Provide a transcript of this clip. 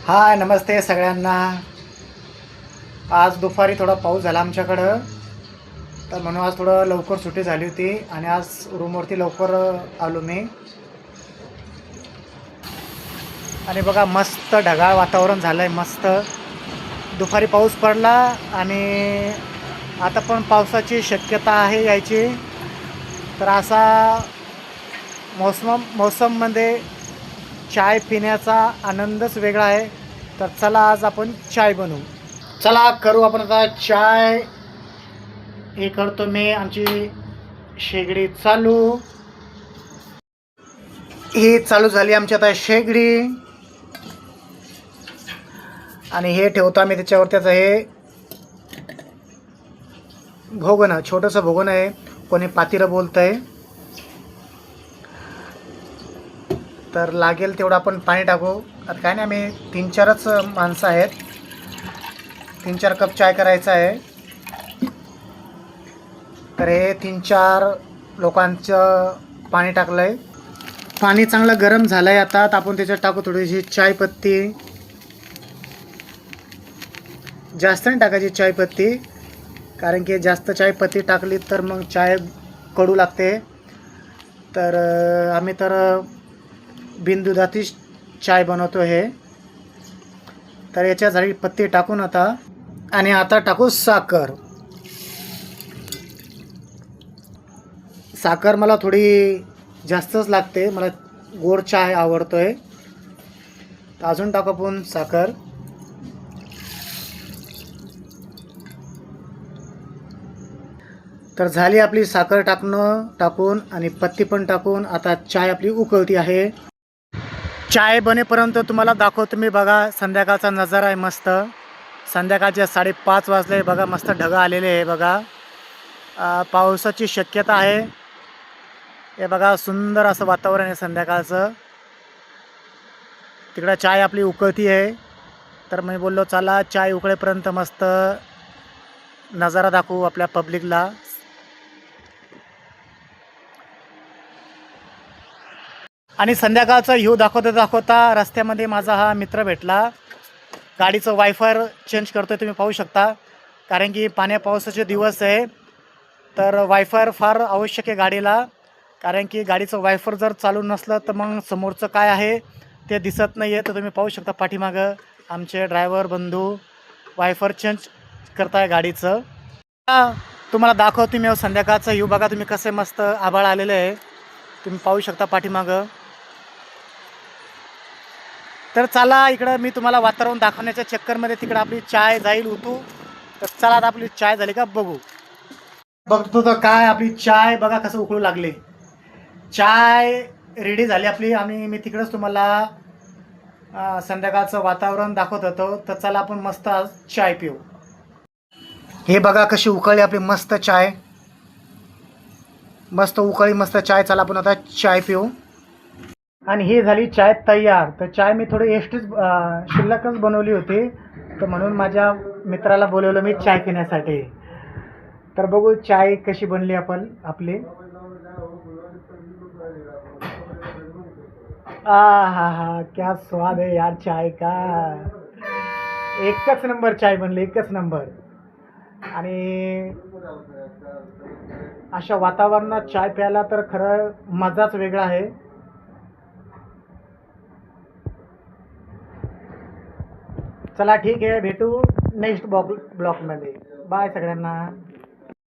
हाय नमस्ते सगळ्यांना. आज दुपारी थोडा पाऊस झाला आमच्याकडं, तर म्हणून आज थोडं लवकर सुट्टी झाली होती आणि आज रूमवरती लवकर आलो मी. आणि बघा मस्त ढगाळ वातावरण झालं आहे. मस्त दुपारी पाऊस पडला आणि आता पण पावसाची शक्यता आहे यायची. तर असा मौसममध्ये चाय पिण्याचा आनंदच वेगळा आहे. तर चला आज आपण चाय बनवू. चला करू आपण आता चाय. हे करतो मी. आमची शेगडी चालू. ही चालू झाली आमची आता शेगडी. आणि हे ठेवतो आम्ही त्याच्यावर. त्याचं हे भोगणं, छोटंसं भोगणं आहे. कोणी पातेलं बोलतंय. तर लागेल तेवढं आपण पाणी टाकू. आता काय नाही, आम्ही 3-4च माणसं आहेत. 3-4 कप चाय करायचा आहे. तर हे 3-4 लोकांचं पाणी टाकलं आहे. पाणी चांगलं गरम झालं आहे. आता आपण त्याच्यात टाकू थोडीशी चायपत्ती. जास्त नाही टाकायची चायपत्ती, कारण की जास्त चायपत्ती टाकली तर मग चाय कडू लागते. तर आम्ही तर बिनदुधाची चाय बनवतो हे. तर याच्या झाली पत्ती टाकून आता. आणि आता टाकू साखर. साखर मला थोडी जास्तच लागते, मला गोड चाय आवडतोय. तर अजून टाकू आपण साखर. तर झाली आपली साखर टाकून आणि पत्ती पण टाकून आता चाय आपली उकळती आहे. चाय बनेपर्यंत तुम्हाला दाखवतो मी. बघा संध्याकाळचा नजारा आहे मस्त. संध्याकाळचे 5:30 वाजले. बघा मस्त ढग आलेले आहे. बघा पावसाची शक्यता आहे. हे बघा सुंदर असं वातावरण आहे संध्याकाळचं. तिकडं चाय आपली उकळती आहे. तर मी बोललो चला चाय उकळेपर्यंत मस्त नजारा दाखवू आपल्या पब्लिकला. आणि संध्याकाळचा व्ह्यू दाखवता रस्त्यामध्ये माझा हा मित्र भेटला. गाडीचं वायफर चेंज करतो आहे, तुम्ही पाहू शकता. कारण की पावसाचे दिवस आहे, तर वायफर फार आवश्यक आहे गाडीला. कारण की गाडीचं वायफर जर चालू नसलं तर मग समोरचं काय आहे ते दिसत नाही आहे. तर तुम्ही पाहू शकता पाठीमागं आमचे ड्रायव्हर बंधू वायफर चेंज करताय गाडीचं. तुम्हाला दाखवतो मी संध्याकाळचं व्ह्यू. बघा तुम्ही कसं मस्त आभाळ आलेलं आहे, तुम्ही पाहू शकता पाठीमागं. तर चला इकडं मी तुम्हाला वातावरण दाखवण्याच्या चक्करमध्ये तिकडं आपली चाय जाईल उतू. तर चला आता आपली चाय झाली का बघू. बघतो तर काय आपली चाय बघा कसं उकळू लागले. चाय रेडी झाली आपली. आणि मी तिकडंच तुम्हाला संध्याकाळचं वातावरण दाखवत होतो. तर चला आपण मस्त आज चाय पिऊ. हे बघा कशी उकळली आपली मस्त चाय. मस्त उकळी मस्त चाय. चला आपण आता चाय पिऊ. आणि ही झाली चाय तयार. तर चाय मी थोडी एक्स्ट्रीच शिल्लकच बनवली होती, तर म्हणून माझ्या मित्राला बोलवलं मी चाय पिण्यासाठी. तर बघू चाय कशी बनली आपली. हा क्या स्वाद है यार चाय का. एकच नंबर चाय बनली, एकच नंबर. आणि अशा वातावरणात चाय प्यायला तर खरं मजाच वेगळा आहे. चला ठीक आहे, भेटू नेक्स्ट ब्लॉकमध्ये. बाय सगळ्यांना.